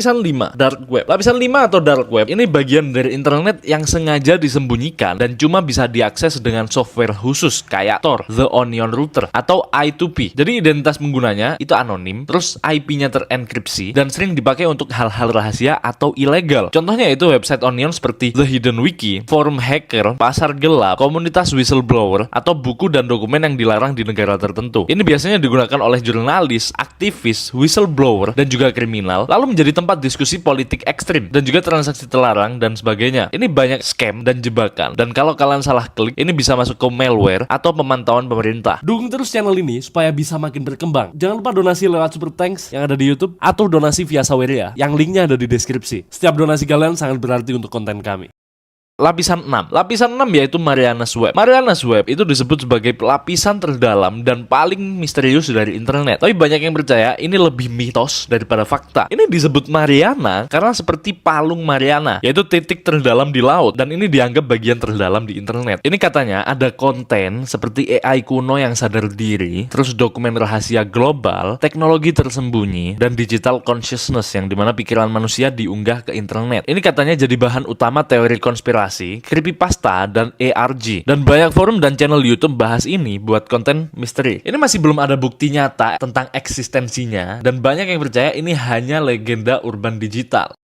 Lapisan 5, Dark Web. Lapisan 5 atau Dark Web ini bagian dari internet yang sengaja disembunyikan dan cuma bisa diakses dengan software khusus kayak Tor, The Onion Router, atau I2P. Jadi identitas penggunanya itu anonim, terus IP-nya terenkripsi, dan sering dipakai untuk hal-hal rahasia atau ilegal. Contohnya itu website Onion seperti The Hidden Wiki, forum hacker, pasar gelap, komunitas whistleblower, atau buku dan dokumen yang dilarang di negara tertentu. Ini biasanya digunakan oleh jurnalis, aktivis, whistleblower, dan juga kriminal, lalu menjadi tempat diskusi politik ekstrim dan juga transaksi terlarang dan sebagainya. Ini banyak scam dan jebakan, dan kalau kalian salah klik, ini bisa masuk ke malware atau pemantauan pemerintah. Dukung terus channel ini supaya bisa makin berkembang. Jangan lupa donasi lewat Super Thanks yang ada di YouTube atau donasi via Saweria yang linknya ada di deskripsi. Setiap donasi kalian sangat berarti untuk konten kami. Lapisan 6. Lapisan 6 yaitu Marianas Web. Marianas Web itu disebut sebagai lapisan terdalam dan paling misterius dari internet. Tapi banyak yang percaya ini lebih mitos daripada fakta. Ini disebut Mariana karena seperti palung Mariana, yaitu titik terdalam di laut, dan ini dianggap bagian terdalam di internet. Ini katanya ada konten seperti AI kuno yang sadar diri, terus dokumen rahasia global, teknologi tersembunyi, dan digital consciousness yang dimana pikiran manusia diunggah ke internet. Ini katanya jadi bahan utama teori konspirasi, creepypasta, dan ARG. Dan banyak forum dan channel YouTube bahas ini buat konten misteri. Ini masih belum ada bukti nyata tentang eksistensinya, dan banyak yang percaya ini hanya legenda urban digital.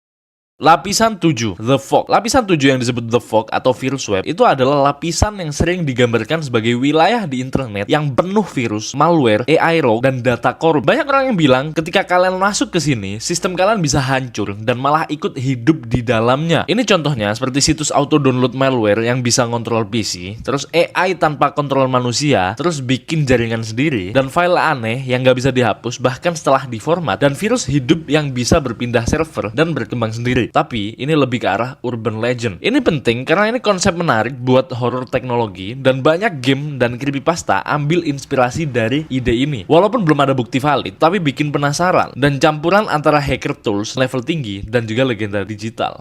Lapisan 7, The Fog. Lapisan 7 yang disebut The Fog atau virus web itu adalah lapisan yang sering digambarkan sebagai wilayah di internet yang penuh virus, malware, AI rogue, dan data korup. Banyak orang yang bilang ketika kalian masuk ke sini, sistem kalian bisa hancur dan malah ikut hidup di dalamnya. Ini contohnya seperti situs auto download malware yang bisa ngontrol PC, terus AI tanpa kontrol manusia, terus bikin jaringan sendiri, dan file aneh yang nggak bisa dihapus bahkan setelah diformat, dan virus hidup yang bisa berpindah server dan berkembang sendiri. Tapi ini lebih ke arah urban legend. Ini penting karena ini konsep menarik buat horror teknologi, dan banyak game dan creepypasta ambil inspirasi dari ide ini. Walaupun belum ada bukti valid, tapi bikin penasaran, dan campuran antara hacker tools level tinggi dan juga legenda digital.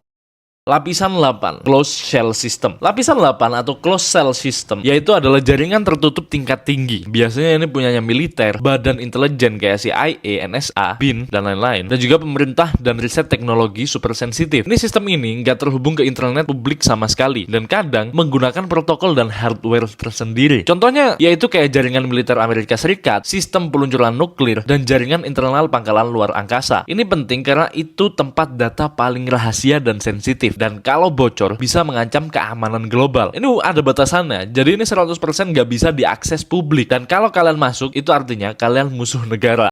Lapisan 8, Closed Shell System. Lapisan 8 atau Closed Shell System yaitu adalah jaringan tertutup tingkat tinggi. Biasanya ini punyanya militer, badan intelijen kayak CIA, NSA, BIN, dan lain-lain. Dan juga pemerintah dan riset teknologi super sensitif. Ini sistem ini nggak terhubung ke internet publik sama sekali, dan kadang menggunakan protokol dan hardware tersendiri. Contohnya yaitu kayak jaringan militer Amerika Serikat, sistem peluncuran nuklir, dan jaringan internal pangkalan luar angkasa. Ini penting karena itu tempat data paling rahasia dan sensitif, dan kalau bocor bisa mengancam keamanan global. Ini ada batasannya, jadi ini 100% nggak bisa diakses publik, dan kalau kalian masuk itu artinya kalian musuh negara.